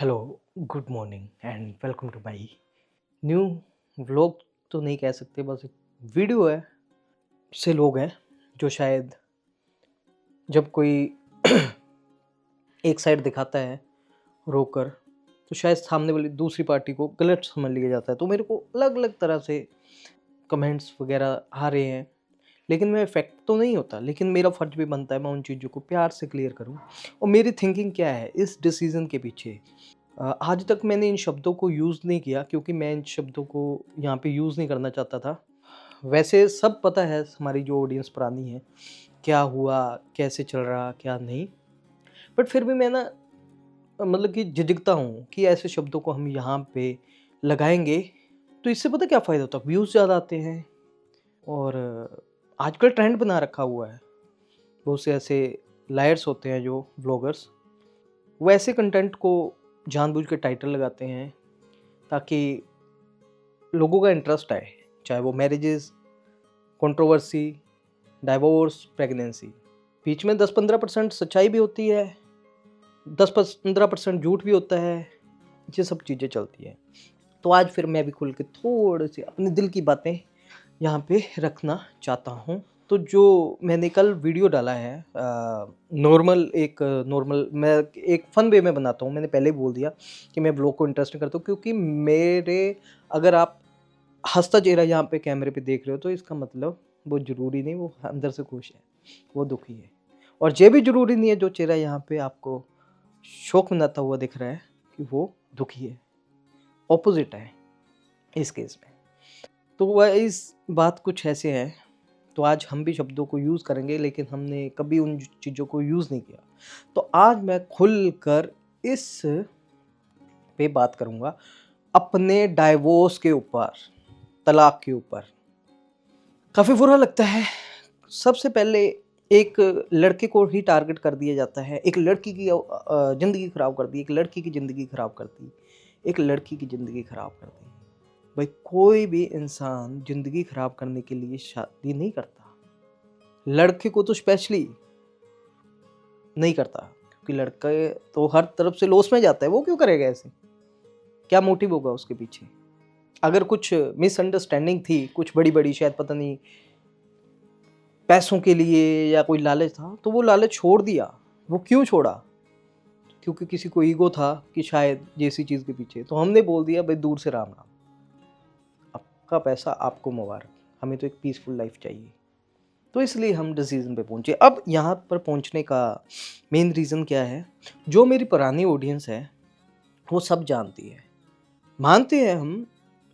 Hello, good morning and welcome to my new vlog. तो नहीं कह सकते, बस एक वीडियो है। से लोग हैं जो शायद जब कोई एक साइड दिखाता है रोकर, तो शायद सामने वाली दूसरी पार्टी को गलत समझ लिया जाता है। तो मेरे को अलग अलग तरह से कमेंट्स वगैरह आ रहे हैं, लेकिन मैं इफेक्ट तो नहीं होता, लेकिन मेरा फ़र्ज भी बनता है मैं उन चीज़ों को प्यार से क्लियर करूं। और मेरी थिंकिंग क्या है इस डिसीज़न के पीछे। आज तक मैंने इन शब्दों को यूज़ नहीं किया, क्योंकि मैं इन शब्दों को यहाँ पे यूज़ नहीं करना चाहता था। वैसे सब पता है, हमारी जो ऑडियंस पुरानी है, क्या हुआ, कैसे चल रहा, क्या नहीं। बट फिर भी मैं ना मतलब कि झिझकता हूँ कि ऐसे शब्दों को हम यहाँ पे लगाएँगे तो इससे पता क्या फ़ायदा होता है? व्यूज़ ज़्यादा आते हैं। और आजकल ट्रेंड बना रखा हुआ है। बहुत से ऐसे लायर्स होते हैं जो व्लॉगर्स, वो ऐसे कंटेंट को जानबूझ के टाइटल लगाते हैं ताकि लोगों का इंटरेस्ट आए, चाहे वो मैरिजेस, कंट्रोवर्सी, डाइवोर्स, प्रेगनेंसी। बीच में 10-15% सच्चाई भी होती है, 10-15% झूठ भी होता है। ये सब चीज़ें चलती हैं। तो आज फिर मैं भी खुल के थोड़े से अपने दिल की बातें यहाँ पे रखना चाहता हूँ। तो जो मैंने कल वीडियो डाला है, नॉर्मल मैं एक फ़न वे में बनाता हूँ। मैंने पहले ही बोल दिया कि मैं ब्लॉग को इंटरेस्टिंग करता हूँ, क्योंकि मेरे अगर आप हँसता चेहरा यहाँ पे कैमरे पे देख रहे हो तो इसका मतलब वो ज़रूरी नहीं वो अंदर से खुश है, वो दुखी है। और ये भी ज़रूरी नहीं है जो चेहरा यहाँ पे आपको शोक मनाता हुआ दिख रहा है कि वो दुखी है। ऑपोजिट है इस केस में। तो वह इस बात कुछ ऐसे है। तो आज हम भी शब्दों को यूज़ करेंगे, लेकिन हमने कभी उन चीज़ों को यूज़ नहीं किया। तो आज मैं खुलकर इस पे बात करूँगा, अपने डाइवोर्स के ऊपर, तलाक के ऊपर। काफ़ी बुरा लगता है। सबसे पहले एक लड़के को ही टारगेट कर दिया जाता है, एक लड़की की ज़िंदगी ख़राब कर दी, एक लड़की की ज़िंदगी ख़राब कर दी, एक लड़की की ज़िंदगी ख़राब कर दी। भाई कोई भी इंसान ज़िंदगी ख़राब करने के लिए शादी नहीं करता, लड़के को तो स्पेशली नहीं करता, क्योंकि लड़के तो हर तरफ से लॉस में जाता है। वो क्यों करेगा ऐसे? क्या मोटिव होगा उसके पीछे? अगर कुछ मिसअंडरस्टैंडिंग थी, कुछ बड़ी-बड़ी, शायद पता नहीं पैसों के लिए या कोई लालच था, तो वो लालच छोड़ दिया। वो क्यों छोड़ा? क्योंकि किसी को ईगो था कि शायद ये इसी चीज़ के पीछे। तो हमने बोल दिया भाई दूर से राम राम, आपका पैसा आपको मुबारक, हमें तो एक पीसफुल लाइफ चाहिए। तो इसलिए हम डिसीजन पे पहुंचे। अब यहाँ पर पहुंचने का मेन रीज़न क्या है? जो मेरी पुरानी ऑडियंस है वो सब जानती है। मानते हैं हम,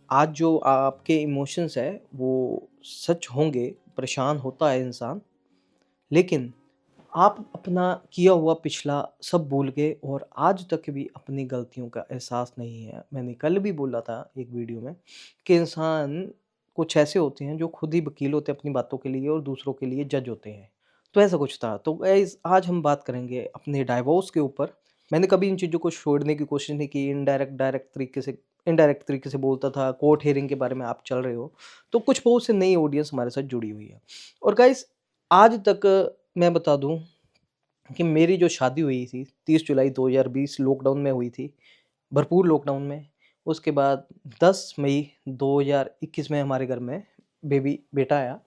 आज जो आपके इमोशंस है वो सच होंगे, परेशान होता है इंसान, लेकिन आप अपना किया हुआ पिछला सब भूल गए और आज तक भी अपनी गलतियों का एहसास नहीं है। मैंने कल भी बोला था एक वीडियो में कि इंसान कुछ ऐसे होते हैं जो खुद ही वकील होते हैं अपनी बातों के लिए और दूसरों के लिए जज होते हैं। तो ऐसा कुछ था। तो गाइस आज हम बात करेंगे अपने डाइवोर्स के ऊपर। मैंने कभी इन चीज़ों को छोड़ने की कोशिश नहीं की। इनडायरेक्ट तरीके से बोलता था। कोर्ट हियरिंग के बारे में आप चल रहे हो, तो कुछ बहुत से नई ऑडियंस हमारे साथ जुड़ी हुई है। और गाइस आज तक मैं बता दूं कि मेरी जो शादी हुई थी 30 जुलाई 2020 लॉकडाउन में हुई थी, भरपूर लॉकडाउन में। उसके बाद 10 मई 2021 में हमारे घर में बेटा आया।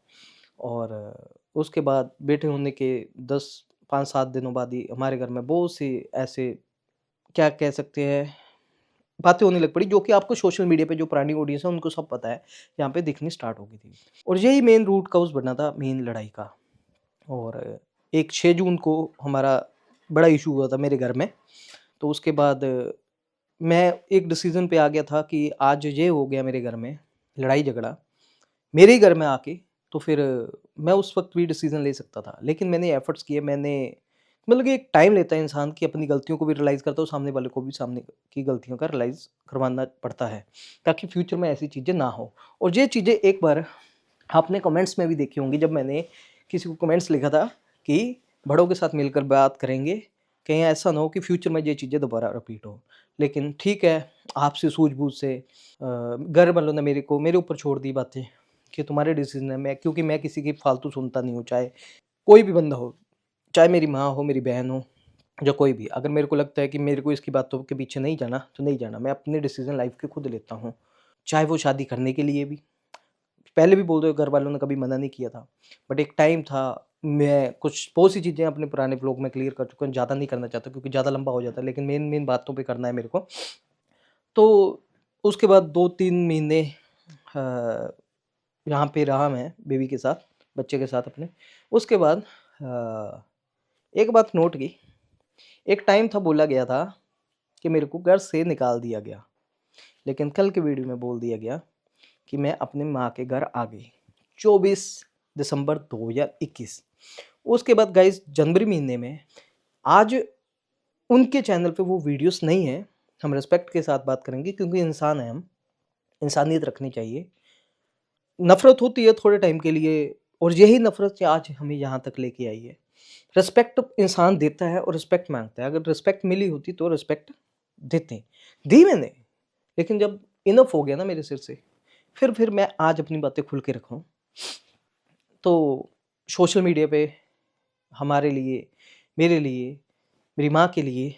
और उसके बाद बेटे होने के 10 5-7 दिनों बाद ही हमारे घर में बहुत सी ऐसे, क्या कह सकते हैं, बातें होने लग पड़ी, जो कि आपको सोशल मीडिया पे जो पुरानी ऑडियंस है उनको सब पता है, यहाँ पे दिखनी स्टार्ट हो गई थी। और यही मेन रूट कॉज बना था मेन लड़ाई का। और एक 6 जून को हमारा बड़ा इशू हुआ था मेरे घर में। तो उसके बाद मैं एक डिसीज़न पे आ गया था कि आज ये हो गया मेरे घर में लड़ाई झगड़ा, मेरे ही घर में आके, तो फिर मैं उस वक़्त भी डिसीज़न ले सकता था। लेकिन मैंने एफ़र्ट्स किए, मैंने मतलब कि एक टाइम लेता है इंसान कि अपनी गलतियों को भी रियलाइज़ करता है और सामने वाले को भी सामने की गलतियों का रियलाइज़ करवाना पड़ता है, ताकि फ्यूचर में ऐसी चीज़ें ना हो। और ये चीज़ें एक बार आपने कमेंट्स में भी देखी होंगी, जब मैंने किसी को कमेंट्स लिखा था कि बड़ों के साथ मिलकर बात करेंगे, कहीं ऐसा ना हो कि फ्यूचर में ये चीज़ें दोबारा रिपीट हो। लेकिन ठीक है, आपसी सूझबूझ से घर वालों ने मेरे ऊपर छोड़ दी बातें कि तुम्हारे डिसीजन है। क्योंकि मैं किसी की फालतू सुनता नहीं हूँ, चाहे कोई भी बंदा हो, चाहे मेरी माँ हो, मेरी बहन हो, जो कोई भी, अगर मेरे को लगता है कि मेरे को इसकी बातों के पीछे नहीं जाना, तो नहीं जाना। मैं अपने डिसीज़न लाइफ़ के खुद लेता हूँ। चाहे वो शादी करने के लिए भी, पहले भी बोल दो, घर वालों ने कभी मना नहीं किया था। बट एक टाइम था, मैं कुछ बहुत सी चीज़ें अपने पुराने व्लॉग में क्लियर कर चुका हूँ, ज़्यादा नहीं करना चाहता क्योंकि ज़्यादा लंबा हो जाता है, लेकिन मेन-मेन बातों पे करना है मेरे को। तो उसके बाद 2-3 महीने यहाँ पे रहा मैं बेबी के साथ, बच्चे के साथ अपने। उसके बाद एक बात नोट की, एक टाइम था बोला गया था कि मेरे को घर से निकाल दिया गया, लेकिन कल के वीडियो में बोल दिया गया कि मैं अपने माँ के घर आ गई। 24 दिसंबर 2021। उसके बाद गाइस जनवरी महीने में, आज उनके चैनल पे वो वीडियोस नहीं है। हम रिस्पेक्ट के साथ बात करेंगे क्योंकि इंसान हैं हम, इंसानियत रखनी चाहिए। नफ़रत होती है थोड़े टाइम के लिए, और यही नफ़रत आज हमें यहाँ तक लेके आई है। रिस्पेक्ट इंसान देता है और रिस्पेक्ट माँगता है। अगर रिस्पेक्ट मिली होती तो रिस्पेक्ट देते, दी मैंने। लेकिन जब इनफ हो गया ना मेरे सिर से, फिर मैं आज अपनी बातें खुल के रखूँ। तो सोशल मीडिया पे हमारे लिए, मेरे लिए, मेरी माँ के लिए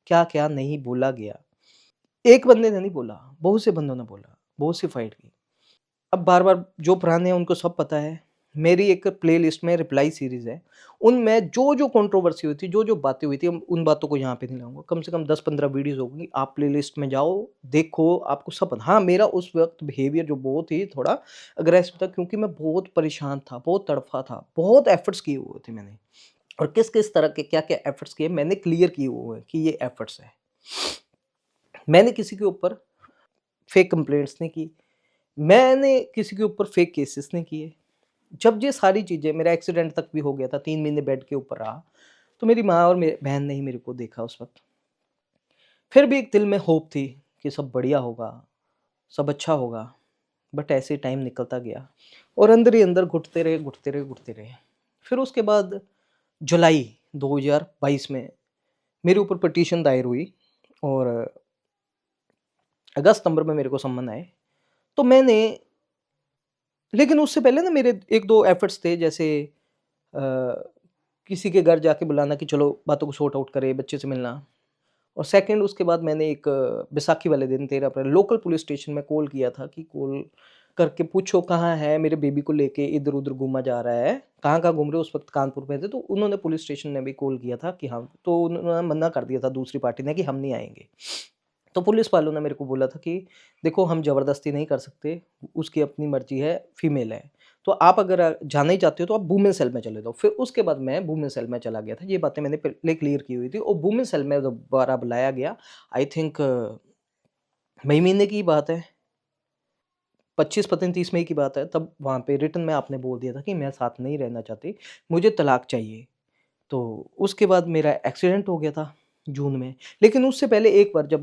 क्या-क्या नहीं बोला गया। एक बंदे ने नहीं बोला, बहुत से बंदों ने बोला, बहुत सी फाइट की। अब बार-बार जो पुराने हैं उनको सब पता है। मेरी एक प्लेलिस्ट में रिप्लाई सीरीज़ है। उनमें जो-जो कंट्रोवर्सी हुई थी, जो-जो बातें हुई थी, उन बातों को यहाँ पे नहीं लाऊँगा। कम से कम 10-15 वीडियोज़ होंगी। आप प्लेलिस्ट में जाओ, देखो, आपको सब पता। हाँ, मेरा उस वक़्त बिहेवियर जो बहुत ही थोड़ा अग्रेसिव था क्योंकि मैं बहुत परेशान था, बहुत तड़फ़ा था, बहुत एफ़र्ट्स किए हुए थे मैंने। और किस-किस तरह के क्या-क्या एफ़र्ट्स किए मैंने क्लियर किए हुए हैं कि ये एफ़र्ट्स हैं। मैंने किसी के ऊपर फ़ेक कंप्लेंट्स नहीं की। मैंने किसी के ऊपर फ़ेक केसेस नहीं किए। जब ये सारी चीज़ें, मेरा एक्सीडेंट तक भी हो गया था, 3 महीने बेड के ऊपर रहा, तो मेरी माँ और मेरी बहन ने ही मेरे को देखा उस वक़्त। फिर भी एक दिल में होप थी कि सब बढ़िया होगा, सब अच्छा होगा, बट ऐसे ही टाइम निकलता गया और अंदर ही अंदर घुटते रहे, घुटते रहे, घुटते रहे। फिर उसके बाद जुलाई 2022 में मेरे ऊपर पिटीशन दायर हुई और अगस्त-सितंबर में मेरे को सम्मन आए। तो मैंने, लेकिन उससे पहले ना मेरे 1-2 एफर्ट्स थे, जैसे अ, किसी के घर जाके बुलाना कि चलो बातों को सॉर्ट आउट करें, बच्चे से मिलना। और सेकंड, उसके बाद मैंने एक बैसाखी वाले दिन 13 अप्रैल लोकल पुलिस स्टेशन में कॉल किया था कि कॉल करके पूछो कहाँ है, मेरे बेबी को लेके इधर-उधर घूमा जा रहा है। कहाँ-कहाँ घूम रहे हो? उस वक़्त कानपुर में थे, तो उन्होंने पुलिस स्टेशन ने भी कॉल किया था कि हाँ, तो उन्होंने मना कर दिया था दूसरी पार्टी ने कि हम नहीं आएँगे। तो पुलिस वालों ने मेरे को बोला था कि देखो, हम ज़बरदस्ती नहीं कर सकते, उसकी अपनी मर्ज़ी है, फीमेल है। तो आप अगर जाना ही चाहते हो तो आप वुमेन सेल में चले जाओ। फिर उसके बाद मैं वुमेन सेल में चला गया था। ये बातें मैंने पहले क्लियर की हुई थी और वुमेन सेल में दोबारा बुलाया गया। आई थिंक मई महीने की बात है, 25 पता नहीं 30 मई की बात है। तब वहाँ पे रिटन में आपने बोल दिया था कि मैं साथ नहीं रहना चाहती, मुझे तलाक चाहिए। तो उसके बाद मेरा एक्सीडेंट हो गया था जून में। लेकिन उससे पहले एक बार जब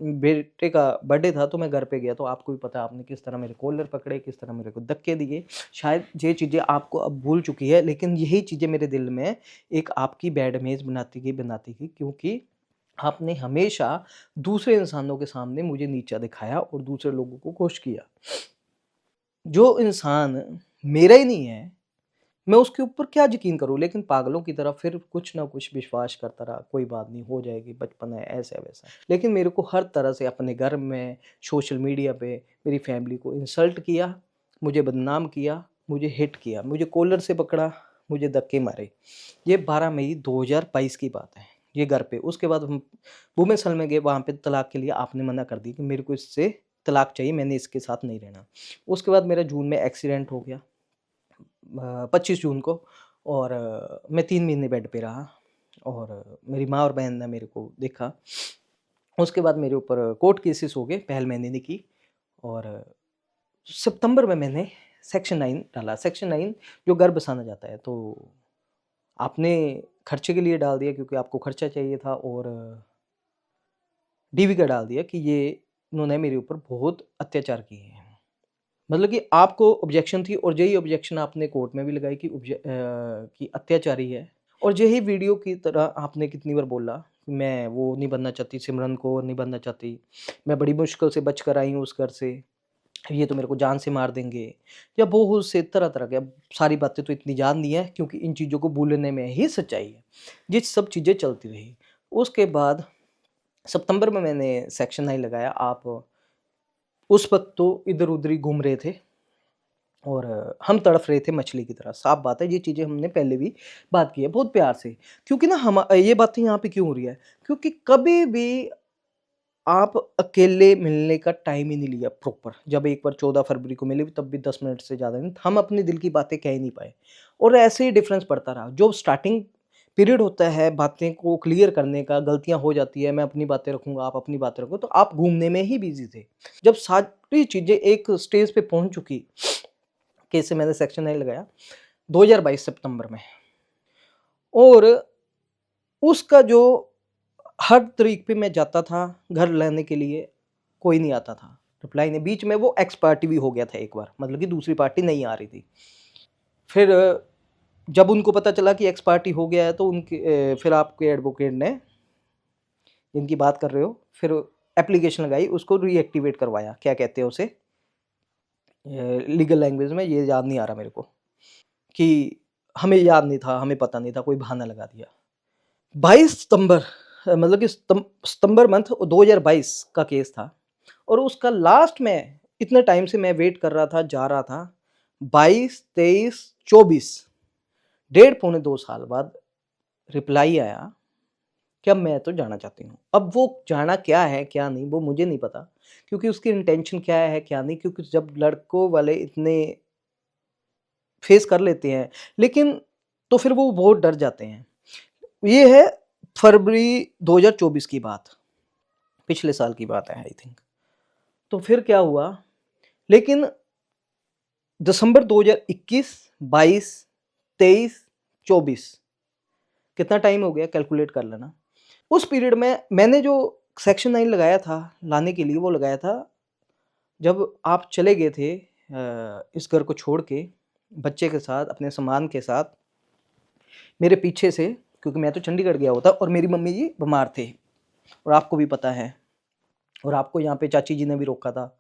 बेटे का बर्थडे था तो मैं घर पे गया, तो आपको भी पता है आपने किस तरह मेरे कॉलर पकड़े, किस तरह मेरे को धक्के दिए। शायद ये चीज़ें आपको अब भूल चुकी है, लेकिन यही चीज़ें मेरे दिल में एक आपकी बैड इमेज बनाती गई क्योंकि आपने हमेशा दूसरे इंसानों के सामने मुझे नीचा दिखाया और दूसरे लोगों को खुश किया। जो इंसान मेरा ही नहीं है, मैं उसके ऊपर क्या यकीन करूँ? लेकिन पागलों की तरह फिर कुछ ना कुछ विश्वास करता रहा, कोई बात नहीं, हो जाएगी, बचपन है, ऐसा-वैसा। लेकिन मेरे को हर तरह से अपने घर में, सोशल मीडिया पे मेरी फैमिली को इंसल्ट किया, मुझे बदनाम किया, मुझे हिट किया, मुझे कॉलर से पकड़ा, मुझे धक्के मारे। ये 12 मई 2022 की बात है, ये घर पे। उसके बाद हम वुमेन सेल में गए, वहाँ पे तलाक के लिए आपने मना कर दी कि मेरे को इससे तलाक चाहिए, मैंने इसके साथ नहीं रहना। उसके बाद मेरा जून में एक्सीडेंट हो गया। 25 जून को, और मैं 3 महीने बेड पे रहा और मेरी माँ और बहन ने मेरे को देखा। उसके बाद मेरे ऊपर कोर्ट केसेस हो गए, पहल मैंने नहीं की और सितंबर में मैंने सेक्शन 9 डाला। सेक्शन 9 जो घर बसाना चाहता है, तो आपने खर्चे के लिए डाल दिया क्योंकि आपको खर्चा चाहिए था, और डीवी का डाल दिया कि ये इन्होंने मेरे ऊपर बहुत अत्याचार किए हैं। मतलब कि आपको ऑब्जेक्शन थी और यही ऑब्जेक्शन आपने कोर्ट में भी लगाई कि कि अत्याचारी है। और यही वीडियो की तरह आपने कितनी बार बोला कि मैं वो नहीं बनना चाहती, सिमरन कौर नहीं बनना चाहती, मैं बड़ी मुश्किल से बच कर आई हूँ उस घर से, ये तो मेरे को जान से मार देंगे, या बहुत से तरह-तरह के, अब सारी बातें तो इतनी जान दी हैं क्योंकि इन चीज़ों को भूलने में ही सच्चाई है। ये सब चीज़ें चलती रही। उसके बाद सितंबर में मैंने सेक्शन 9 लगाया। आप उस वक़्त तो इधर-उधर ही घूम रहे थे और हम तड़फ रहे थे मछली की तरह। साफ़ बात है, ये चीज़ें हमने पहले भी बात की है बहुत प्यार से। क्योंकि ना ये बातें यहाँ पे क्यों हो रही है? क्योंकि कभी भी आप अकेले मिलने का टाइम ही नहीं लिया प्रॉपर। जब एक बार 14 फरवरी को मिले तब भी 10 मिनट से ज़्यादा नहीं, हम अपने दिल की बातें कह ही नहीं पाए और ऐसे ही डिफरेंस पड़ता रहा। जो स्टार्टिंग पीरियड होता है बातें को क्लियर करने का, गलतियाँ हो जाती है, मैं अपनी बातें रखूँगा, आप अपनी बातें रखो, तो आप घूमने में ही बिज़ी थे। जब सारी चीज़ें एक स्टेज पे पहुँच चुकी, कैसे मैंने सेक्शन 9 लगाया 2022 सितंबर में, और उसका जो हर तारीख पे मैं जाता था घर लाने के लिए, कोई नहीं आता था, रिप्लाई नहीं। बीच में वो एक्स पार्टी भी हो गया था एक बार, मतलब कि दूसरी पार्टी नहीं आ रही थी। फिर जब उनको पता चला कि एक्स पार्टी हो गया है तो फिर आपके एडवोकेट ने, जिनकी बात कर रहे हो, फिर एप्लीकेशन लगाई, उसको रीएक्टिवेट करवाया। क्या कहते हैं उसे लीगल लैंग्वेज में, ये याद नहीं आ रहा मेरे को, कि हमें याद नहीं था, हमें पता नहीं था, कोई बहाना लगा दिया। 22 सितंबर, मतलब कि सितंबर मंथ 2022 का केस था और उसका लास्ट में इतने टाइम से मैं वेट कर रहा था, जा रहा था। 22, 23, 24, डेढ़ पौने 2 साल बाद रिप्लाई आया कि अब मैं तो जाना चाहती हूँ। अब वो जाना क्या है, क्या नहीं, वो मुझे नहीं पता, क्योंकि उसकी इंटेंशन क्या है, क्या नहीं, क्योंकि जब लड़कों वाले इतने फेस कर लेते हैं, लेकिन तो फिर वो बहुत डर जाते हैं। ये है फरवरी 2024 की बात, पिछले साल की बात है आई थिंक। तो फिर क्या हुआ, लेकिन दिसंबर 2021, 22, 23, 24, कितना टाइम हो गया कैलकुलेट कर लेना। उस पीरियड में मैंने जो सेक्शन 9 लगाया था लाने के लिए, वो लगाया था जब आप चले गए थे इस घर को छोड़ के, बच्चे के साथ, अपने सामान के साथ, मेरे पीछे से, क्योंकि मैं तो चंडीगढ़ गया हुआ था और मेरी मम्मी जी बीमार थे और आपको भी पता है, और आपको यहाँ पे चाची जी ने भी रोका था।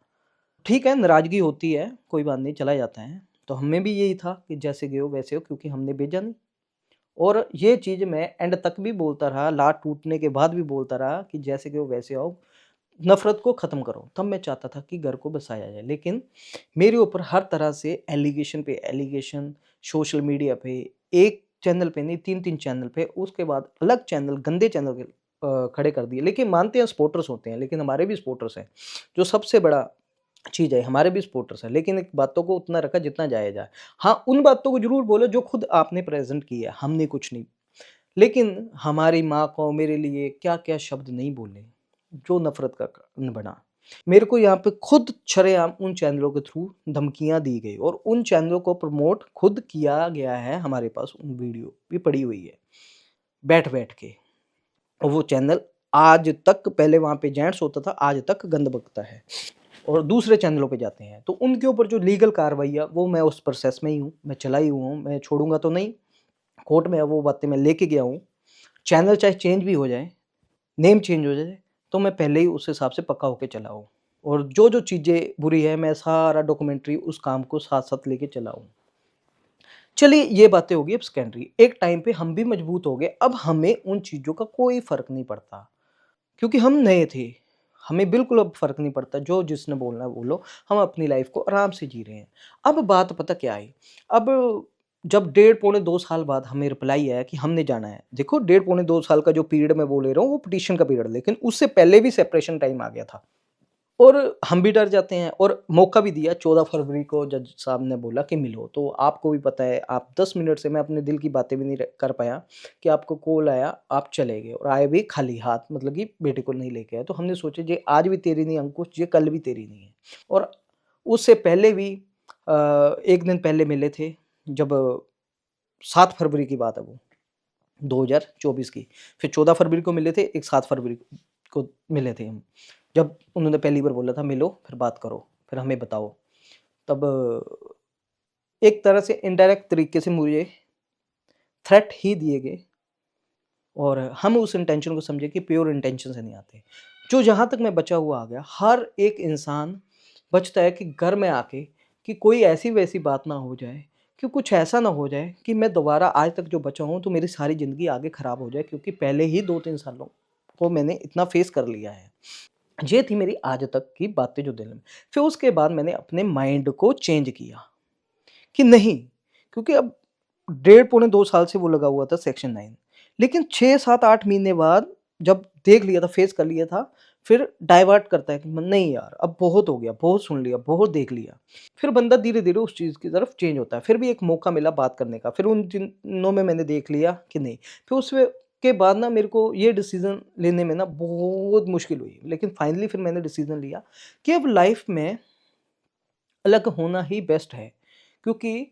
ठीक है, नाराज़गी होती है, कोई बात नहीं, चला जाता है। तो हमें भी यही था कि जैसे गए हो वैसे हो, क्योंकि हमने भेजा नहीं। और ये चीज़ मैं एंड तक भी बोलता रहा, लात टूटने के बाद भी बोलता रहा कि जैसे गए हो वैसे आओ, नफ़रत को ख़त्म करो। तब मैं चाहता था कि घर को बसाया जाए, लेकिन मेरे ऊपर हर तरह से एलिगेशन पे एलिगेशन, सोशल मीडिया पे, एक चैनल पे नहीं, 3-3 चैनल पे, उसके बाद अलग चैनल, गंदे चैनल के खड़े कर दिए। लेकिन मानते हैं सपोर्टर्स होते हैं, लेकिन हमारे भी सपोर्टर्स हैं, जो सबसे बड़ा चीज़ है, हमारे भी सपोर्टर्स हैं, लेकिन एक बातों को उतना रखा जितना जायज़ है। हाँ, उन बातों को ज़रूर बोलो जो खुद आपने प्रेज़ेंट की है, हमने कुछ नहीं। लेकिन हमारी माँ को मेरे लिए क्या-क्या शब्द नहीं बोले, जो नफ़रत का कारण बना। मेरे को यहाँ पे खुद शरेआम उन चैनलों के थ्रू धमकियाँ दी गई और उन चैनलों को प्रमोट खुद किया गया है, हमारे पास उन वीडियो भी पड़ी हुई है, बैठ-बैठ के। और वो चैनल आज तक, पहले वहाँ पे जेंट्स होता था, आज तक गंद बकता है और दूसरे चैनलों पे जाते हैं। तो उनके ऊपर जो लीगल कार्रवाई है, वो मैं उस प्रोसेस में ही हूँ, मैं चला ही हुआ हूँ, मैं छोड़ूँगा तो नहीं। कोर्ट में वो बातें मैं लेके गया हूँ। चैनल चाहे चेंज भी हो जाए, नेम चेंज हो जाए, तो मैं पहले ही उस हिसाब से पक्का होके चला हूँ और जो-जो चीज़ें बुरी है, मैं सारा डॉक्यूमेंट्री उस काम को साथ-साथ लेके चला हूँ। चलिए, ये बातें हो गई अब सेकेंडरी। एक टाइम पे हम भी मजबूत हो गए, अब हमें उन चीज़ों का कोई फ़र्क नहीं पड़ता, क्योंकि हम नए थे। हमें बिल्कुल अब फ़र्क नहीं पड़ता, जो जिसने बोलना है बोलो, हम अपनी लाइफ़ को आराम से जी रहे हैं। अब बात पता क्या आई? अब जब डेढ़ पौने 2 साल बाद हमें रिप्लाई आया कि हमने जाना है। देखो, डेढ़ पौने 2 साल का जो पीरियड मैं वो ले रहा हूँ, वो पिटीशन का पीरियड, लेकिन उससे पहले भी सेपरेशन टाइम आ गया था। और हम भी डर जाते हैं और मौका भी दिया। 14 फरवरी को जज साहब ने बोला कि मिलो, तो आपको भी पता है, आप 10 मिनट से मैं अपने दिल की बातें भी नहीं कर पाया कि आपको कॉल आया, आप चले गए और आए भी खाली हाथ, मतलब कि बेटे को नहीं लेके आए। तो हमने सोचा ये आज भी तेरी नहीं अंकुश, ये कल भी तेरी नहीं है। और उससे पहले भी 1 दिन पहले मिले थे, जब 7 फरवरी की बात है वो, 2024 की। फिर 14 फरवरी को मिले थे, एक 7 फरवरी को मिले थे हम। जब उन्होंने पहली बार बोला था मिलो, फिर बात करो, फिर हमें बताओ। तब एक तरह से इनडायरेक्ट तरीके से मुझे थ्रेट ही दिए गए और हम उस इंटेंशन को समझे कि प्योर इंटेंशन से नहीं आते। जो जहाँ तक मैं बचा हुआ आ गया, हर एक इंसान बचता है कि घर में आके कि कोई ऐसी-वैसी बात ना हो जाए, कि कुछ ऐसा ना हो जाए कि मैं दोबारा आज तक जो बचा हूँ तो मेरी सारी ज़िंदगी आगे ख़राब हो जाए, क्योंकि पहले ही 2-3 सालों को मैंने इतना फ़ेस कर लिया है। ये थी मेरी आज तक की बातें जो दिल में। फिर उसके बाद मैंने अपने माइंड को चेंज किया कि नहीं, क्योंकि अब डेढ़ पौने 2 साल से वो लगा हुआ था सेक्शन 9। लेकिन 6, 7, 8 महीने बाद जब देख लिया था, फेस कर लिया था, फिर डाइवर्ट करता है कि नहीं यार, अब बहुत हो गया, बहुत सुन लिया, बहुत देख लिया। फिर बंदा धीरे-धीरे उस चीज़ की तरफ चेंज होता है। फिर भी एक मौका मिला बात करने का, फिर उन दिनों में मैंने देख लिया कि नहीं। फिर उसमें के बाद ना मेरे को ये डिसीज़न लेने में ना बहुत मुश्किल हुई। लेकिन फाइनली फिर मैंने डिसीज़न लिया कि अब लाइफ़ में अलग होना ही बेस्ट है। क्योंकि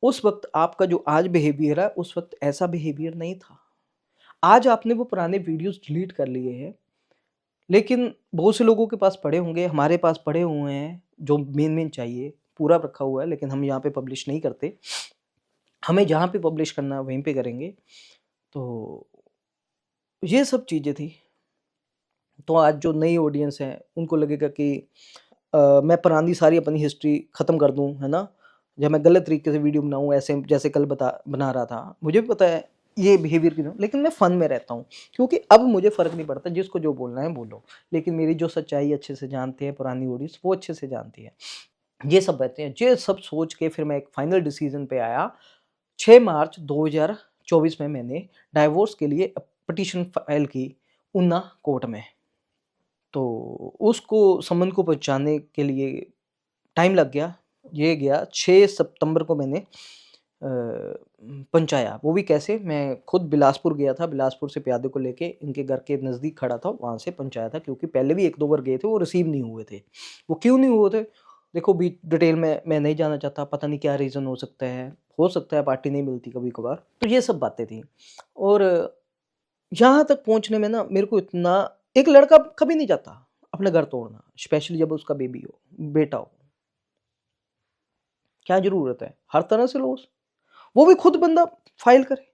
उस वक़्त आपका जो आज बिहेवियर है, उस वक़्त ऐसा बिहेवियर नहीं था। आज आपने वो पुराने वीडियोज़ डिलीट कर लिए हैं, लेकिन बहुत से लोगों के पास पड़े होंगे, हमारे पास पड़े हुए हैं, जो मेन-मेन चाहिए, पूरा रखा हुआ है, लेकिन हम यहाँ पे पब्लिश नहीं करते। हमें जहाँ पे पब्लिश करना है, वहीं पे करेंगे। तो ये सब चीज़ें थी। तो आज जो नई ऑडियंस है, उनको लगेगा कि मैं पुरानी सारी अपनी हिस्ट्री ख़त्म कर दूँ, है ना? या मैं गलत तरीके से वीडियो बनाऊँ, ऐसे जैसे कल बना रहा था। मुझे भी पता है ये बिहेवियर क्यों, लेकिन मैं फ़न में रहता हूँ, क्योंकि अब मुझे फ़र्क नहीं पड़ता, जिसको जो बोलना है बोलो। लेकिन मेरी जो सच्चाई अच्छे से जानते हैं पुरानी ऑडियंस, वो अच्छे से जानती है। ये सब बातें हैं, ये सब सोच के फिर मैं एक फाइनल डिसीज़न पे आया। 6 मार्च 2024 में मैंने डाइवोर्स के लिए पिटीशन फाइल की ऊना कोर्ट में। तो उसको समन को पहुँचाने के लिए टाइम लग गया। ये गया 6 सितंबर को मैंने पहुँचाया। वो भी कैसे, मैं खुद बिलासपुर गया था, बिलासपुर से प्यादे को लेके इनके घर के नज़दीक खड़ा था, वहाँ से पहुँचाया था, क्योंकि पहले भी 1-2 बार गए थे, वो रिसीव नहीं हुए थे। वो क्यों नहीं हुए थे? देखो, बी डिटेल में मैं नहीं जानना चाहता, पता नहीं क्या रीज़न हो सकता है पार्टी नहीं मिलती कभी-कभार। तो ये सब बातें थी। और यहाँ तक पहुँचने में ना मेरे को इतना, एक लड़का कभी नहीं चाहता अपना घर तोड़ना, स्पेशली जब उसका बेबी हो, बेटा हो। क्या ज़रूरत है? हर तरह से लॉस, वो भी खुद बंदा फाइल करे।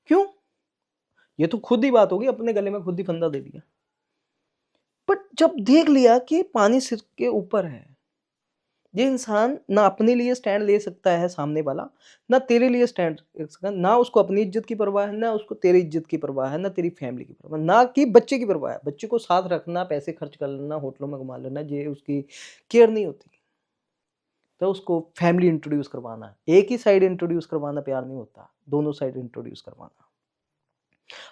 क्यों? ये तो खुद ही बात होगी, अपने गले में खुद ही फंदा दे दिया। बट जब देख लिया कि पानी सिर के ऊपर है, ये इंसान ना अपने लिए स्टैंड ले सकता है सामने वाला, ना तेरे लिए स्टैंड ले सकता, ना उसको अपनी इज़्ज़त की परवाह है, ना उसको तेरी इज़्ज़त की परवाह है, ना तेरी फैमिली की परवाह, ना कि बच्चे की परवाह है। बच्चे को साथ रखना, पैसे खर्च कर लेना, होटलों में घुमा लेना, ये उसकी केयर नहीं होती। तो उसको फैमिली इंट्रोड्यूस करवाना, एक ही साइड इंट्रोड्यूस करवाना प्यार नहीं होता, दोनों साइड इंट्रोड्यूस करवाना।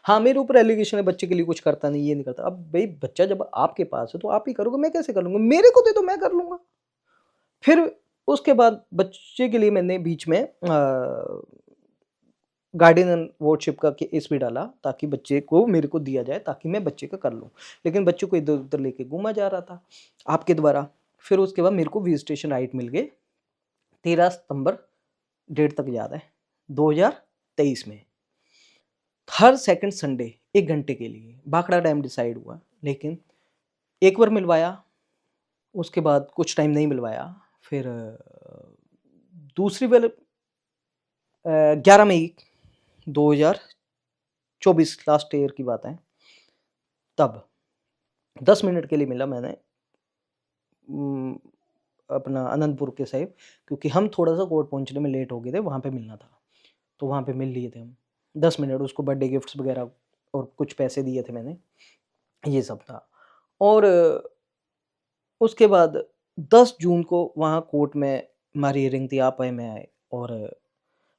हाँ, मेरे ऊपर एलिगेशन है बच्चे के लिए कुछ करता नहीं, ये नहीं करता। अब भई बच्चा जब आपके पास है तो आप ही करोगे, मैं कैसे कर लूँगा? मेरे को दे दो, मैं कर लूँगा। फिर उसके बाद बच्चे के लिए मैंने बीच में गार्डियन एंड वॉरशिप का केस भी डाला, ताकि बच्चे को मेरे को दिया जाए, ताकि मैं बच्चे का कर लूँ। लेकिन बच्चे को इधर-उधर लेके घूमा जा रहा था आपके द्वारा। फिर उसके बाद मेरे को विज़िटेशन राइट मिल गए 13 सितंबर, डेट तक याद है, 2023 में। हर सेकंड संडे 1 घंटे के लिए भाखड़ा डैम डिसाइड हुआ, लेकिन एक बार मिलवाया, उसके बाद कुछ टाइम नहीं मिलवाया। फिर दूसरी बार 11 मई 2024, लास्ट ईयर की बात है, तब 10 मिनट के लिए मिला मैंने उम, अपना अनंतपुर के साइड, क्योंकि हम थोड़ा-सा कोर्ट पहुँचने में लेट हो गए थे, वहाँ पे मिलना था। तो वहाँ पे मिल लिए थे हम। 10 मिनट, उसको बर्थडे गिफ्ट्स वगैरह और कुछ पैसे दिए थे मैंने, ये सब था। और उसके बाद 10 जून को वहाँ कोर्ट में हमारी हियरिंग थी, आप आए, मैं आए, और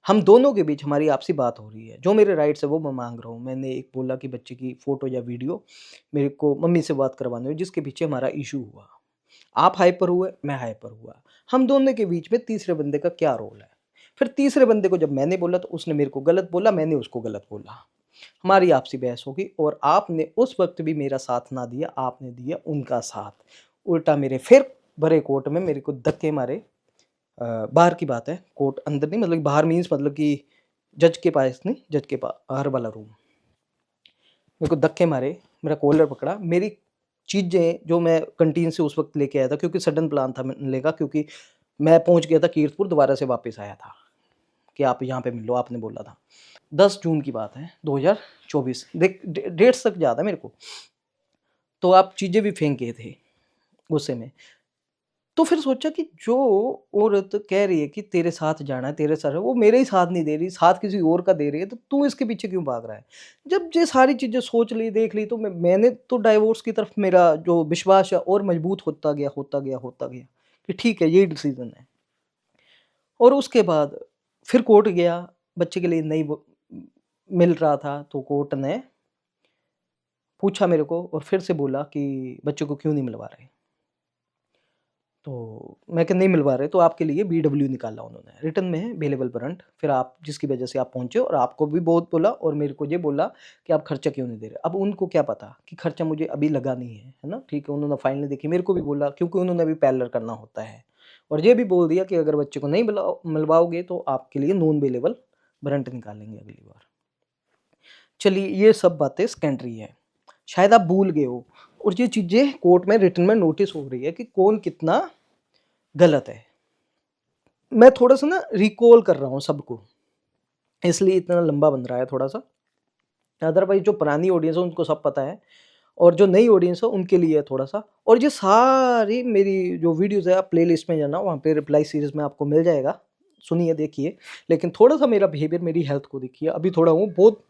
हम दोनों के बीच हमारी आपसी बात हो रही है। जो मेरे राइट्स है वो मैं माँग रहा हूँ। मैंने एक बोला कि बच्चे की फ़ोटो या वीडियो मेरे को मम्मी से बात करवानी हो, जिसके पीछे हमारा इश्यू हुआ। आप हाइपर हुए, मैं हाइपर हुआ। हम दोनों के बीच में तीसरे बंदे का क्या रोल है? फिर तीसरे बंदे को जब मैंने बोला तो उसने मेरे को गलत बोला, मैंने उसको गलत बोला। हमारी आपसी बहस हो गई, और आपने उस वक़्त भी मेरा साथ ना दिया, आपने दिया उनका साथ। उल्टा मेरे फिर भरे कोर्ट में मेरे को धक्के मारे। बाहर की बात है, कोर्ट अंदर नहीं, मतलब बाहर मीन्स मतलब कि जज के पास नहीं, जज के बाहर वाला रूम। मेरे को धक्के मारे, मेरा कॉलर पकड़ा, मेरी चीज़ें जो मैं कैंटीन से उस वक़्त लेके आया था, क्योंकि सडन प्लान था मिलने का, क्योंकि मैं पहुँच गया था कीरतपुर, दोबारा से वापस आया था कि आप यहाँ पे मिल लो, आपने बोला था। 10 जून की बात है 2024, देख डेट्स तक याद है मेरे को। तो आप चीज़ें भी फेंक गए थे गुस्से में। तो फिर सोचा कि जो औरत कह रही है कि तेरे साथ जाना है, तेरे साथ है, वो मेरे ही साथ नहीं दे रही, साथ किसी और का दे रही है, तो तू इसके पीछे क्यों भाग रहा है? जब ये सारी चीज़ें सोच ली, देख ली, तो मैंने तो डाइवोर्स की तरफ मेरा जो विश्वास है और मजबूत होता गया, होता गया, होता गया कि ठीक है, यही डिसीज़न है। और उसके बाद फिर कोर्ट गया, बच्चे के लिए नहीं मिल रहा था, तो कोर्ट ने पूछा मेरे को और फिर से बोला कि बच्चे को क्यों नहीं मिलवा रहे? तो मैं कहा नहीं मिलवा रहे, तो आपके लिए बीडब्ल्यू निकाला उन्होंने, रिटन में है अवेलेबल वारंट, फिर आप जिसकी वजह से आप पहुँचे और आपको भी बहुत बोला और मेरे को ये बोला कि आप खर्चा क्यों नहीं दे रहे? अब उनको क्या पता कि खर्चा मुझे अभी लगा नहीं है ना? ठीक है, उन्होंने फाइल नहीं देखी, मेरे को भी बोला क्योंकि उन्होंने अभी पैरेलल करना होता है और ये भी बोल दिया कि अगर बच्चे को नहीं मिलवाओगे तो आपके लिए नॉन अवेलेबल वारंट निकालेंगे अगली बार। चलिए, ये सब बातें सेकेंडरी है, शायद आप भूल गए हो और ये चीज़ें कोर्ट में रिटन में नोटिस हो रही है कि कौन कितना गलत है। मैं थोड़ा-सा ना रिकॉल कर रहा हूँ सबको, इसलिए इतना लंबा बन रहा है थोड़ा-सा। अदरवाइज़ जो पुरानी ऑडियंस है उनको सब पता है और जो नई ऑडियंस है उनके लिए है थोड़ा-सा। और ये सारी मेरी जो वीडियोज़ है आप प्लेलिस्ट में जाना, वहाँ पे रिप्लाई सीरीज़ में आपको मिल जाएगा। सुनिए, देखिए, लेकिन थोड़ा-सा मेरा बिहेवियर, मेरी हेल्थ को देखिए। अभी थोड़ा हूँ बहुत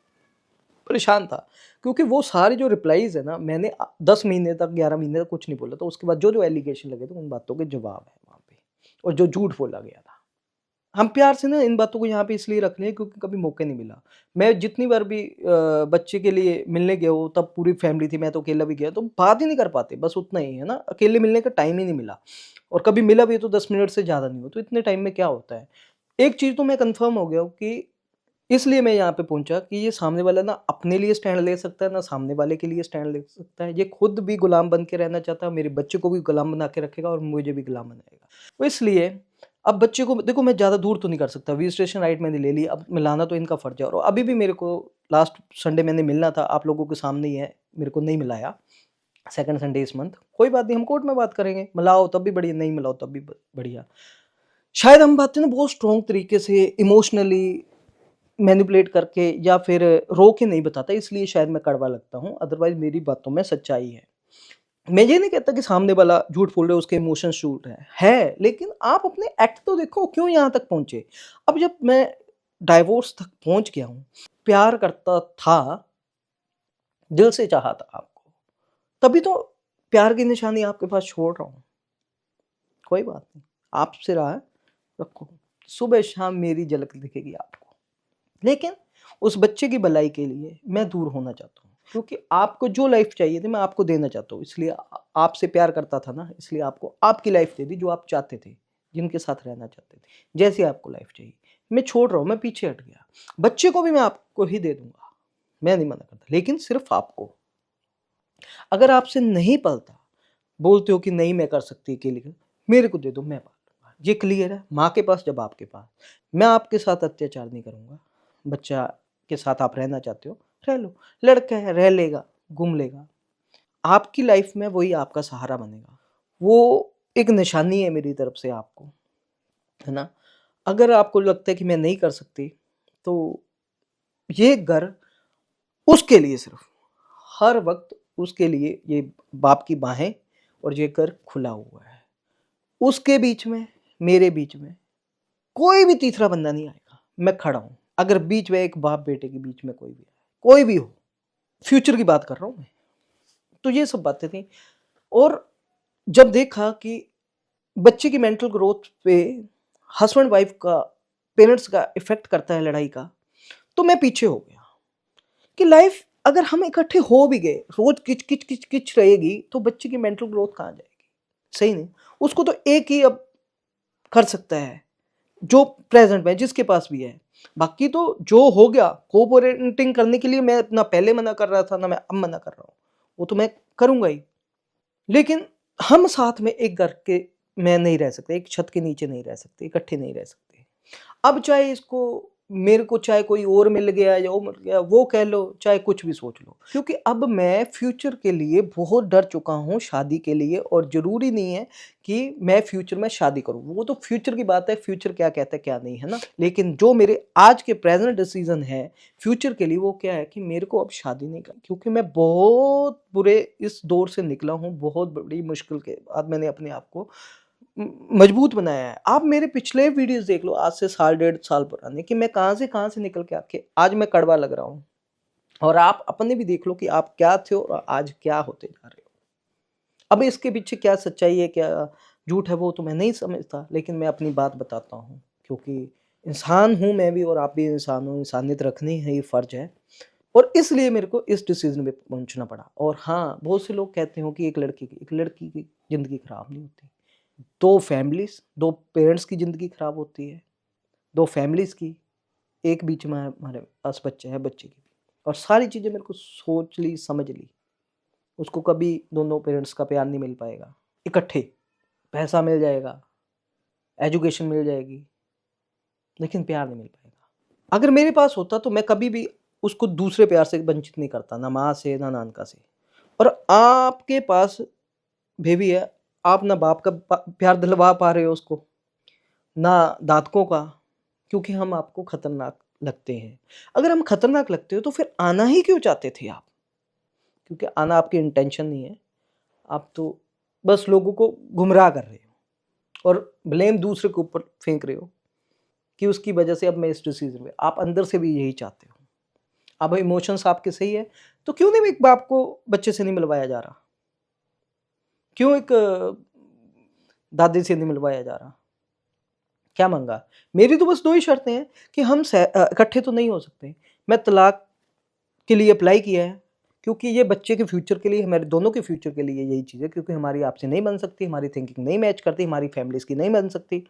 परेशान था क्योंकि वो सारे जो रिप्लाईज़ है ना, मैंने 10 महीने तक, 11 महीने तक कुछ नहीं बोला था। उसके बाद जो-जो एलिगेशन लगे थे उन बातों के जवाब है वहाँ पे और जो झूठ बोला गया था। हम प्यार से ना इन बातों को यहाँ पे इसलिए रख रहे हैं क्योंकि कभी मौके नहीं मिला। मैं जितनी बार भी बच्चे के लिए मिलने गया हूँ तब पूरी फैमिली थी, मैं तो अकेला भी गया, तो बात ही नहीं कर पाते, बस उतना ही है ना, अकेले मिलने का टाइम ही नहीं मिला और कभी मिला भी तो 10 मिनट से ज़्यादा नहीं हो, तो इतने टाइम में क्या होता है। एक चीज़ तो मैं कन्फर्म हो गया हूँ कि इसलिए मैं यहाँ पे पहुँचा कि ये सामने वाला ना अपने लिए स्टैंड ले सकता है, ना सामने वाले के लिए स्टैंड ले सकता है। ये खुद भी गुलाम बन के रहना चाहता है, मेरे बच्चे को भी गुलाम बना के रखेगा और मुझे भी गुलाम बनाएगा। तो इसलिए अब बच्चे को देखो, मैं ज़्यादा दूर तो नहीं कर सकता, रजिस्ट्रेशन राइट मैंने ले ली, अब मिलाना तो इनका फ़र्ज़ है और अभी भी मेरे को लास्ट संडे मैंने मिलना था, आप लोगों के सामने ही है, मेरे को नहीं मिलाया, सेकंड संडे इस मंथ। कोई बात नहीं, हम कोर्ट में बात करेंगे, मिलाओ तब भी बढ़िया, नहीं मिलाओ तब भी बढ़िया। शायद हम बातें ना बहुत स्ट्रॉन्ग तरीके से इमोशनली मैनिपुलेट करके या फिर रो के नहीं बताता, इसलिए शायद मैं कड़वा लगता हूँ, अदरवाइज़ मेरी बातों में सच्चाई है। मैं ये नहीं कहता कि सामने वाला झूठ बोल रहा है, उसके इमोशंस झूठ है, लेकिन आप अपने एक्ट तो देखो, क्यों यहाँ तक पहुँचे? अब जब मैं डाइवोर्स तक पहुँच गया हूँ, प्यार करता था, दिल से चाहा था आपको, तभी तो प्यार की निशानी आपके पास छोड़ रहा हूँ। कोई बात नहीं, आपसे रहा है, रखो, सुबह-शाम मेरी झलक दिखेगी आपको। लेकिन उस बच्चे की भलाई के लिए मैं दूर होना चाहता हूँ क्योंकि आपको जो लाइफ चाहिए थी मैं आपको देना चाहता हूँ, इसलिए आपसे प्यार करता था ना, इसलिए आपको आपकी लाइफ दे दी जो आप चाहते थे, जिनके साथ रहना चाहते थे, जैसी आपको लाइफ चाहिए। मैं छोड़ रहा हूँ, मैं पीछे हट गया, बच्चे को भी मैं आपको ही दे दूंगा, मैं नहीं मना करता, लेकिन सिर्फ आपको। अगर आपसे नहीं पलता, बोलते हो कि नहीं मैं कर सकती अकेले, मेरे को दे दो, मैं पाल लूंगा, ये क्लियर है, माँ के पास जब आपके पास। मैं आपके साथ अत्याचार नहीं करूंगा, बच्चा के साथ आप रहना चाहते हो, रह लो, लड़का है, रह लेगा, घूम लेगा, आपकी लाइफ में वही आपका सहारा बनेगा। वो एक निशानी है मेरी तरफ से आपको, है ना? अगर आपको लगता है कि मैं नहीं कर सकती, तो ये घर उसके लिए सिर्फ, हर वक़्त उसके लिए ये बाप की बाहें और ये घर खुला हुआ है। उसके बीच में, मेरे बीच में कोई भी तीसरा बंदा नहीं आएगा, मैं खड़ा हूँ। अगर बीच में एक बाप-बेटे के बीच में कोई भी आए, कोई भी हो, फ्यूचर की बात कर रहा हूँ मैं। तो ये सब बातें थी और जब देखा कि बच्चे की मेंटल ग्रोथ पे हस्बैंड वाइफ का, पेरेंट्स का इफ़ेक्ट करता है लड़ाई का, तो मैं पीछे हो गया कि लाइफ अगर हम इकट्ठे हो भी गए, रोज़ किच-किच, किच-किच रहेगी, तो बच्चे की मेंटल ग्रोथ कहाँ जाएगी? सही नहीं। उसको तो एक ही अब कर सकता है, जो प्रेज़ेंट में जिसके पास भी है। बाकी तो जो हो गया, को-पेरेंटिंग करने के लिए मैं ना पहले मना कर रहा था, ना मैं अब मना कर रहा हूँ। वो तो मैं करूँगा ही। लेकिन हम साथ में एक घर के में नहीं रह सकते, एक छत के नीचे नहीं रह सकते, इकट्ठे नहीं रह सकते। अब चाहे इसको, मेरे को चाहे कोई और मिल गया या वो मिल गया, वो कह लो, चाहे कुछ भी सोच लो। क्योंकि अब मैं फ्यूचर के लिए बहुत डर चुका हूँ, शादी के लिए, और ज़रूरी नहीं है कि मैं फ्यूचर में शादी करूँ। वो तो फ्यूचर की बात है, फ्यूचर क्या कहता है, क्या नहीं, है ना? लेकिन जो मेरे आज के प्रेज़ेंट डिसीज़न है फ्यूचर के लिए, वो क्या है कि मेरे को अब शादी नहीं करनी, क्योंकि मैं बहुत बुरे इस दौर से निकला हूँ, बहुत बड़ी मुश्किल के बाद मैंने अपने आप को मजबूत बनाया है। आप मेरे पिछले वीडियोस देख लो, आज से साल 1.5 साल पुराने, कि मैं कहाँ से निकल के आके आज मैं कड़वा लग रहा हूँ। और आप अपने भी देख लो कि आप क्या थे और आज क्या होते जा रहे हो। अब इसके पीछे क्या सच्चाई है, क्या झूठ है, वो तो मैं नहीं समझता, लेकिन मैं अपनी बात बताता हूँ, क्योंकि इंसान हूँ मैं भी और आप भी इंसान हो, इंसानियत रखनी है, ये फ़र्ज़ है। और इसलिए मेरे को इस डिसीज़न पे पहुँचना पड़ा। और हाँ, बहुत से लोग कहते हो कि एक लड़की की ज़िंदगी ख़राब नहीं होती। 2 फैमिलीज़, 2 पेरेंट्स की ज़िंदगी ख़राब होती है, 2 फैमिलीज़ की, एक बीच में हमारे पास बच्चे हैं, बच्चे की। और सारी चीज़ें मेरे को सोच ली, समझ ली। उसको कभी दोनों पेरेंट्स का प्यार नहीं मिल पाएगा इकट्ठे। पैसा मिल जाएगा, एजुकेशन मिल जाएगी, लेकिन प्यार नहीं मिल पाएगा। अगर मेरे पास होता तो मैं कभी भी उसको दूसरे प्यार से वंचित नहीं करता, ना माँ से, ना नानका से। और आपके पास बेबी है, आप ना बाप का प्यार दिलवा पा रहे हो उसको, ना दादकों का, क्योंकि हम आपको खतरनाक लगते हैं। अगर हम खतरनाक लगते हो तो फिर आना ही क्यों चाहते थे आप? क्योंकि आना आपकी इंटेंशन नहीं है, आप तो बस लोगों को गुमराह कर रहे हो और ब्लेम दूसरे के ऊपर फेंक रहे हो कि उसकी वजह से अब मैं इस डिसीज़न में, आप अंदर से भी यही चाहते हो। अब इमोशंस आपके सही है, तो क्यों नहीं एक बाप को बच्चे से नहीं मिलवाया जा रहा? क्यों एक दादी से नहीं मिलवाया जा रहा? क्या माँगा? मेरी तो बस 2 ही शर्तें हैं कि हम इकट्ठे तो नहीं हो सकते। मैं तलाक के लिए अप्लाई किया है, क्योंकि ये बच्चे के फ्यूचर के लिए, हमारे दोनों के फ्यूचर के लिए यही चीज़ है, क्योंकि हमारी आपसे नहीं बन सकती, हमारी थिंकिंग नहीं मैच करती, हमारी फैमिलीज़ की नहीं बन सकती।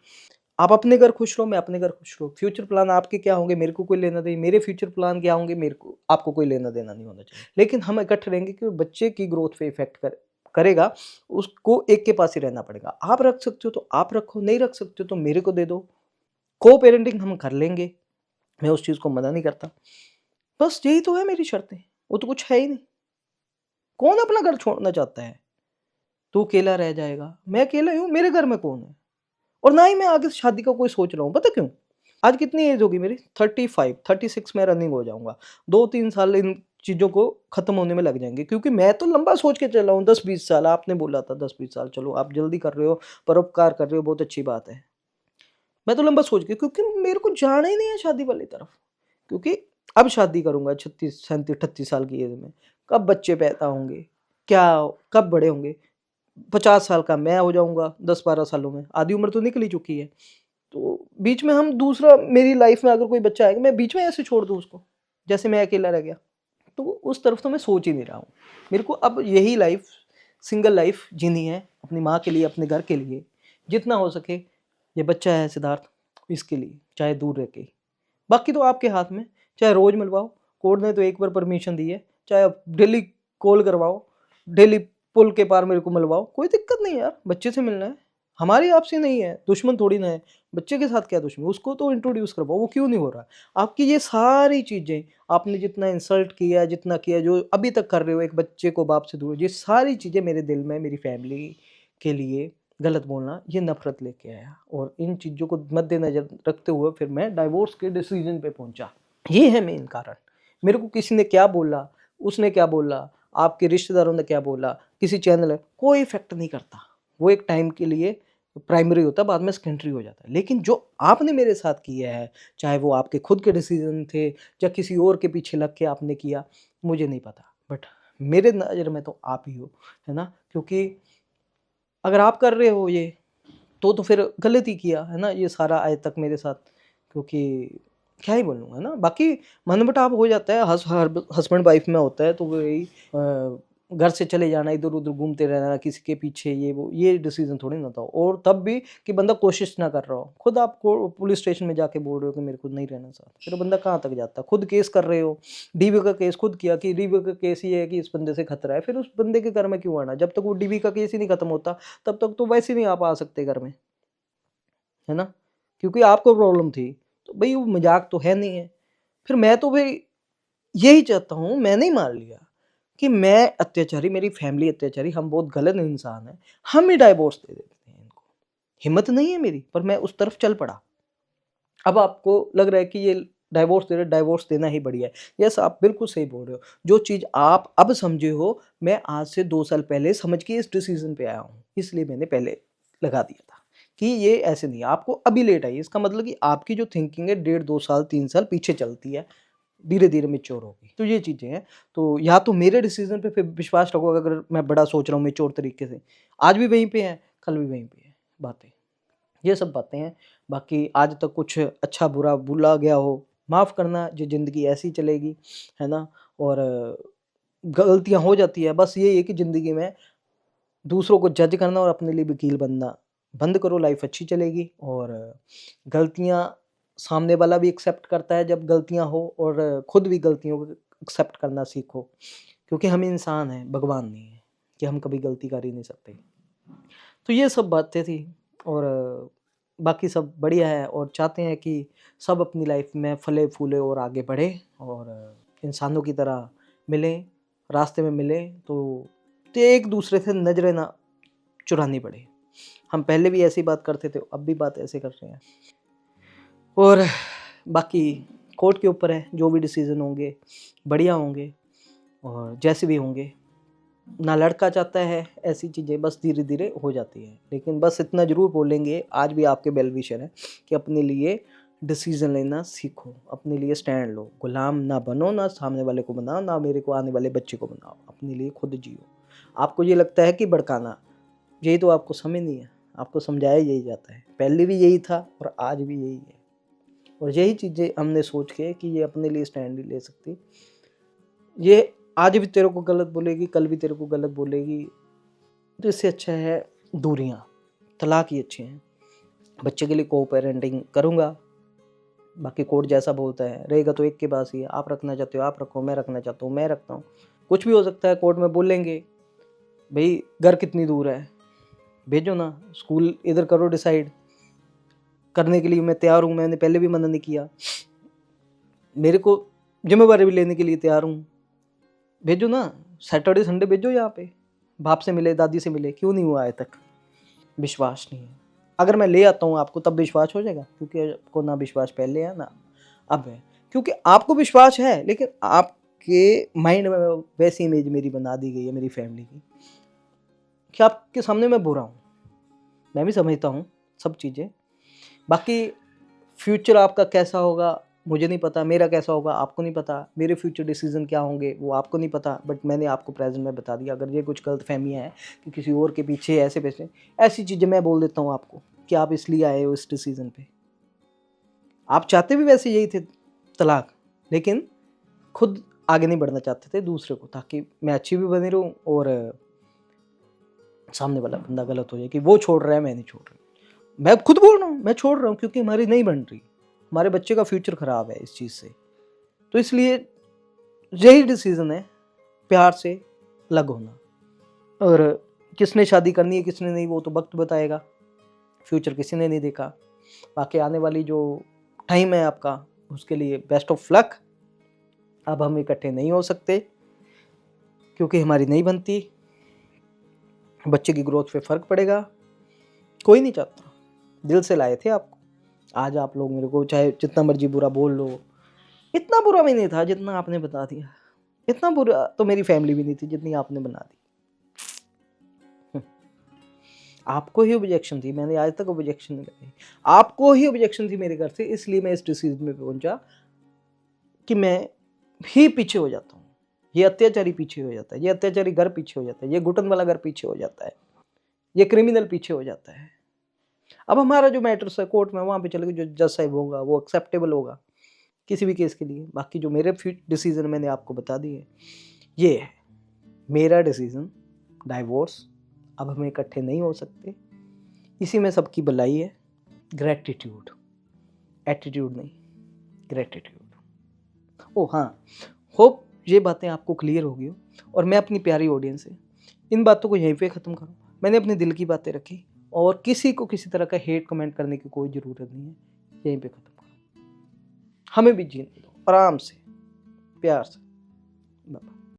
आप अपने घर खुश रहो, मैं अपने घर खुश रहूँ। फ्यूचर प्लान आपके क्या होंगे, मेरे को कोई लेना-देना, मेरे फ्यूचर प्लान क्या होंगे, मेरे को आपको कोई लेना-देना नहीं होना चाहिए। लेकिन हम इकट्ठे रहेंगे क्योंकि बच्चे की ग्रोथ पे इफ़ेक्ट करेगा, उसको एक के पास ही रहना पड़ेगा। आप रख सकते हो तो आप रखो, नहीं रख सकते हो तो मेरे को दे दो। को-पेरेंटिंग हम कर लेंगे, मैं उस चीज़ को मना नहीं करता। बस यही तो है मेरी शर्तें, वो तो कुछ है ही नहीं। कौन अपना घर छोड़ना चाहता है? तू अकेला रह जाएगा, मैं अकेला ही हूँ, मेरे घर में कौन है? और ना ही मैं आगे शादी का कोई सोच रहा हूँ, पता क्यों? आज कितनी एज होगी मेरी? 35, 36 में रनिंग हो जाऊँगा। 2-3 साल इन चीज़ों को खत्म होने में लग जाएँगे, क्योंकि मैं तो लंबा सोच के चला हूँ, 10-20 साल। आपने बोला था 10-20 साल, चलो आप जल्दी कर रहे हो, परोपकार कर रहे हो, बहुत अच्छी बात है। मैं तो लंबा सोच के, क्योंकि मेरे को जाना ही नहीं है शादी वाली तरफ। क्योंकि अब शादी करूँगा 36, 37, 38 साल की एज में, कब बच्चे पैदा होंगे? क्या कब बड़े होंगे? 50 साल का मैं हो जाऊँगा 10-12 सालों में, आधी उम्र तो निकल ही चुकी है। तो बीच में हम दूसरा, मेरी लाइफ में अगर कोई बच्चा आएगा, मैं बीच में ऐसे छोड़ दूँ उसको, जैसे मैं अकेला रह गया? तो उस तरफ तो मैं सोच ही नहीं रहा हूँ। मेरे को अब यही लाइफ, सिंगल लाइफ जीनी है, अपनी माँ के लिए, अपने घर के लिए। जितना हो सके, ये बच्चा है सिद्धार्थ, इसके लिए, चाहे दूर रह के। बाकी तो आपके हाथ में, चाहे रोज़ मिलवाओ, कोर्ट ने तो एक बार परमिशन दी है, चाहे आप डेली कॉल करवाओ, डेली पुल के पार मेरे को मिलवाओ, कोई दिक्कत नहीं है यार, बच्चे से मिलना है। हमारी आपसे नहीं है, दुश्मन थोड़ी ना है। बच्चे के साथ क्या दुश्मनी, उसको तो इंट्रोड्यूस करवाओ, वो क्यों नहीं हो रहा? आपकी ये सारी चीज़ें, आपने जितना इंसल्ट किया, जितना किया, जो अभी तक कर रहे हो एक बच्चे को बाप से दूर, ये सारी चीज़ें मेरे दिल में, मेरी फैमिली के लिए गलत बोलना, ये नफ़रत लेके आया। और इन चीज़ों को मद्देनज़र रखते हुए फिर मैं डाइवोर्स के डिसीज़न पे पहुँचा। ये है मेन कारण। मेरे को किसी ने क्या बोला, उसने क्या बोला, आपके रिश्तेदारों ने क्या बोला, किसी चैनल है, कोई इफ़ेक्ट नहीं करता। वो एक टाइम के लिए प्राइमरी होता है, बाद में सेकेंडरी हो जाता है। लेकिन जो आपने मेरे साथ किया है, चाहे वो आपके खुद के डिसीज़न थे या किसी और के पीछे लग के आपने किया, मुझे नहीं पता। बट मेरे नज़र में तो आप ही हो, है ना? क्योंकि अगर आप कर रहे हो ये, तो फिर गलत ही किया, है ना? ये सारा आज तक मेरे साथ, क्योंकि क्या ही बोलूँ, है ना? बाकी मनमुटाव हो जाता है, हस्बैंड वाइफ में होता है, तो वो यही घर से चले जाना, इधर-उधर घूमते रहना, किसी के पीछे, ये वो, ये डिसीज़न थोड़ी ना था। और तब भी कि बंदा कोशिश ना कर रहा हो। खुद आप को पुलिस स्टेशन में जाके बोल रहे हो कि मेरे को नहीं रहना साथ, फिर बंदा कहाँ तक जाता है? खुद केस कर रहे हो, डीवी का केस खुद किया कि डीवी का केस ये है कि इस बंदे से खतरा है, फिर उस बंदे के घर में क्यों आना? जब तक वो डीवी का केस ही नहीं खत्म होता, तब तक तो वैसे ही नहीं आप आ सकते घर में। है ना? क्योंकि आपको प्रॉब्लम थी, तो भई वो मज़ाक तो है नहीं है। फिर मैं तो भई यही चाहता हूँ, मैंने ही मान लिया कि मैं अत्याचारी, मेरी फैमिली अत्याचारी, हम बहुत गलत इंसान हैं, हम ही डाइवोर्स दे देते हैं इनको। हिम्मत नहीं है मेरी, पर मैं उस तरफ चल पड़ा। अब आपको लग रहा है कि ये डाइवोर्स देना ही बढ़िया है। यस, आप बिल्कुल सही बोल रहे हो। जो चीज़ आप अब समझे हो, मैं आज से 2 साल पहले समझ के इस डिसीज़न पे आया हूँ, इसलिए मैंने पहले लगा दिया था। कि ये ऐसे नहीं है, आपको अभी लेट आई, इसका मतलब कि आपकी जो थिंकिंग है 1.5-2 साल 3 साल पीछे चलती है, धीरे धीरे मेच्योर होगी। तो ये चीज़ें हैं। तो या तो मेरे डिसीजन पे फिर विश्वास रखो, अगर मैं बड़ा सोच रहा हूँ मेच्योर तरीके से, आज भी वहीं पे है, कल भी वहीं पे है बातें, ये सब बातें हैं। बाकी आज तक कुछ अच्छा बुरा बोला गया हो, माफ़ करना, ये ज़िंदगी ऐसी ही चलेगी, है ना। और गलतियाँ हो जाती है, बस यही है कि ज़िंदगी में दूसरों को जज करना और अपने लिए वकील बनना बंद करो, लाइफ अच्छी चलेगी। और गलतियाँ सामने वाला भी एक्सेप्ट करता है जब गलतियाँ हो, और खुद भी गलतियों को एक्सेप्ट करना सीखो, क्योंकि हम इंसान हैं, भगवान नहीं है कि हम कभी गलती कर ही नहीं सकते। तो ये सब बातें थी, और बाकी सब बढ़िया है, और चाहते हैं कि सब अपनी लाइफ में फले फूले और आगे बढ़े, और इंसानों की तरह मिलें, रास्ते में मिलें तो एक दूसरे से नजरें ना चुरानी पड़े। हम पहले भी ऐसी बात करते थे, अब भी बात ऐसे कर रहे हैं। और बाकी कोर्ट के ऊपर है, जो भी डिसीजन होंगे बढ़िया होंगे, और जैसे भी होंगे। ना लड़का चाहता है ऐसी चीज़ें, बस धीरे धीरे हो जाती है। लेकिन बस इतना ज़रूर बोलेंगे, आज भी आपके वेल विशर हैं, कि अपने लिए डिसीजन लेना सीखो, अपने लिए स्टैंड लो, गुलाम ना बनो, ना सामने वाले को बनाओ, ना मेरे को आने वाले बच्चे को बनाओ, अपने लिए खुद जियो। आपको ये लगता है कि भड़काना, यही तो आपको समझ नहीं है, आपको समझाया यही जाता है, पहले भी यही था और आज भी यही है। और यही चीज़ें हमने सोच के कि ये अपने लिए स्टैंड नहीं ले सकती, ये आज भी तेरे को गलत बोलेगी, कल भी तेरे को गलत बोलेगी, तो इससे अच्छा है दूरियां, तलाक ही अच्छे हैं। बच्चे के लिए को पेरेंटिंग करूँगा, बाकी कोर्ट जैसा बोलता है रहेगा तो एक के पास ही है, आप रखना चाहते हो आप रखो, मैं रखना चाहता हूँ मैं रखता हूँ, कुछ भी हो सकता है। कोर्ट में बोलेंगे भाई घर कितनी दूर है, भेजो ना, स्कूल इधर करो डिसाइड, करने के लिए मैं तैयार हूँ, मैंने पहले भी मना नहीं किया, मेरे को जिम्मेवारी भी लेने के लिए तैयार हूँ, भेजो ना, सैटरडे संडे भेजो यहाँ पे, बाप से मिले दादी से मिले, क्यों नहीं हुआ आज तक? विश्वास नहीं है। अगर मैं ले आता हूँ आपको तब विश्वास हो जाएगा, क्योंकि आपको ना विश्वास पहले है ना अब है, क्योंकि आपको विश्वास है लेकिन आपके माइंड में वैसी इमेज मेरी बना दी गई है मेरी फैमिली की, कि आपके सामने मैं बुरा हूँ। मैं भी समझता हूँ सब चीज़ें, बाकी फ्यूचर आपका कैसा होगा मुझे नहीं पता, मेरा कैसा होगा आपको नहीं पता, मेरे फ्यूचर डिसीजन क्या होंगे वो आपको नहीं पता, बट मैंने आपको प्रेजेंट में बता दिया। अगर ये कुछ गलत फहमियाँ हैं कि किसी और के पीछे ऐसे वैसे, ऐसी चीज़ें मैं बोल देता हूँ आपको कि आप इसलिए आए हो इस डिसीजन पे। आप चाहते भी वैसे यही थे, तलाक, लेकिन खुद आगे नहीं बढ़ना चाहते थे दूसरे को, ताकि मैं अच्छी भी बनी रहूँ और सामने वाला बंदा गलत हो जाए कि वो छोड़ रहा है मैं नहीं छोड़ रही। मैं खुद बोल रहा हूँ मैं छोड़ रहा हूँ क्योंकि हमारी नहीं बन रही, हमारे बच्चे का फ्यूचर ख़राब है इस चीज़ से। तो इसलिए यही डिसीज़न है, प्यार से अलग होना। और किसने शादी करनी है किसने नहीं वो तो वक्त बताएगा, फ्यूचर किसी ने नहीं देखा। बाकी आने वाली जो टाइम है आपका उसके लिए बेस्ट ऑफ लक। अब हम इकट्ठे नहीं हो सकते क्योंकि हमारी नहीं बनती, बच्चे की ग्रोथ पे फ़र्क पड़ेगा, कोई नहीं चाहता। दिल से लाए थे आपको, आज आप लोग मेरे को चाहे जितना मर्जी बुरा बोल लो, इतना बुरा भी नहीं था जितना आपने बता दिया, इतना बुरा तो मेरी फैमिली भी नहीं थी जितनी आपने बना दी। आपको ही ऑब्जेक्शन थी, मैंने आज तक ऑब्जेक्शन नहीं लगाई, आपको ही ऑब्जेक्शन थी मेरे घर से, इसलिए मैं इस डिसीजन में पहुंचा कि मैं ही पीछे हो जाता हूँ, ये अत्याचारी पीछे हो जाता है, ये अत्याचारी घर पीछे हो जाता है, ये घुटन वाला घर पीछे हो जाता है, ये क्रिमिनल पीछे हो जाता है। अब हमारा जो मैटर्स है कोर्ट में वहाँ पे चलेगा, जो जज साहब होगा वो एक्सेप्टेबल होगा किसी भी केस के लिए। बाकी जो मेरे डिसीजन मैंने आपको बता दिए, ये है मेरा डिसीजन, डाइवोर्स। अब हम इकट्ठे नहीं हो सकते, इसी में सबकी भलाई है। ग्रेटिट्यूड, एटीट्यूड नहीं, ग्रेटिट्यूड। ओ हाँ, होप ये बातें आपको क्लियर होगी हो। और मैं अपनी प्यारी ऑडियंस से इन बातों को यहीं पे ख़त्म करूँ। मैंने अपने दिल की बातें रखी और किसी को किसी तरह का हेट कमेंट करने की कोई ज़रूरत नहीं है, यहीं पे ख़त्म करो। हमें भी जीने दो आराम से, प्यार से। बाय।